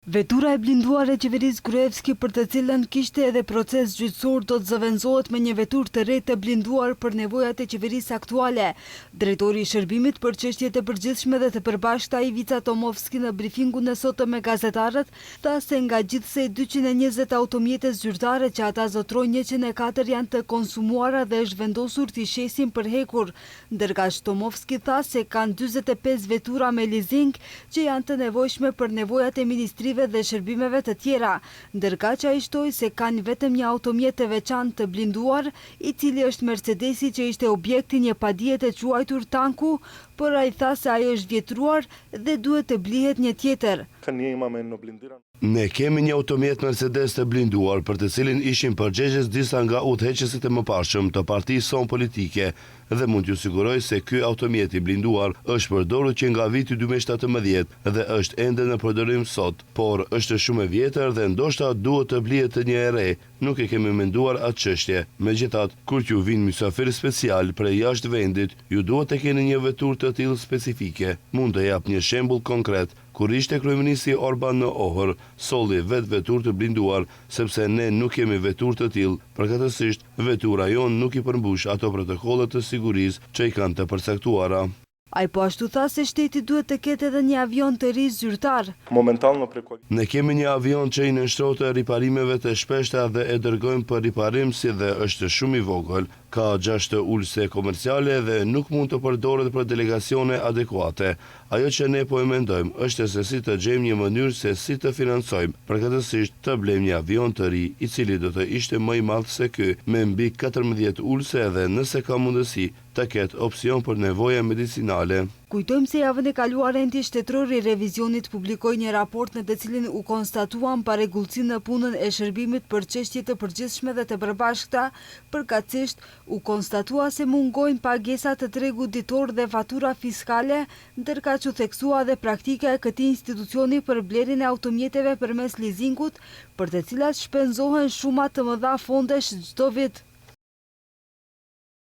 Vetura e blinduar e qeverisë Gruevski për të cilën kishte edhe proces gjyqësor do të zëvendësohet me një veturë të re të blinduar për nevojat e qeverisë aktuale. Drejtori i shërbimit për çështjet e përgjithshme dhe të përbashkëta Ivica Tomovski në brifingun e sotëm me gazetarët tha se nga gjithsej 220 automjete zyrtare që ata zotrojnë 104 janë të konsumuara dhe është vendosur t'i shesin për hekur, ndërkaq Tomovski tha se kanë 45 vetura me leasing që janë të nevojshme për nevojat e ministrive dhe shërbimeve të tjera, ndërkaq ai shtoi se kanë vetëm një automjet të veçantë të blinduar, i cili është Mercedesi që ishte objekti një padije të quajtur tanku, por ai tha se ai është vjetruar dhe duhet të blihet një tjetër. Ne kemi një automjet Mercedes të blinduar për të cilin ishin përgjegjës disa nga udhëheqësit e mëparshëm të partisë son politike dhe mund t'ju siguroj se ky automjet i blinduar është përdorur që nga viti 2017 dhe është ende në përdorim sot, por është shumë e vjetër dhe ndoshta duhet të blihet një e re. Nuk e kemi menduar atë çështje. Megjithatë, kur t'ju vinë mysafir special prej jashtë vendit, ju duhet të keni një veturë të tillë specifike. Mund të jap një shembull konkret. Kur ishte kryeministri Orban në Ohër, solli vetë veturë të blinduar, sepse ne nuk kemi veturë të tillë. Përkatësisht, vetura jonë nuk i përmbush ato protokollet të sigurisë që i kanë të përcaktuara. Ai po ashtu tha se shteti duhet të ketë edhe një avion të ri zyrtar. Ne kemi një avion që i nënshtrohet riparimeve të shpeshta dhe e dërgojmë për riparim si dhe është shumë i vogël, ka 6 ulse komerciale dhe nuk mund të përdoret për delegacione adekuate. Ajo që ne po e mendojmë është se si të gjejmë një mënyrë se si të financojmë, përkatësisht të blejmë një avion të ri, i cili do të ishte më i madh se ky, me mbi 14 ulse dhe nëse ka mundësi të ketë opsion për nevoja medicinale. Kujtojmë se javën e kaluar enti shtetëror i revizionit publikoi një raport në të cilin u konstatuan paregullsi në punën e shërbimit për çështje të përgjithshme dhe të përbashkëta, përkatësisht u konstatua se mungojnë pagesa të tregut ditor dhe fatura fiskale, ndërkaq u theksua dhe praktika e këtij institucioni për blerjen e automjeteve përmes leasingut, për të cilat shpenzohen shuma të mëdha fondesh çdo vit.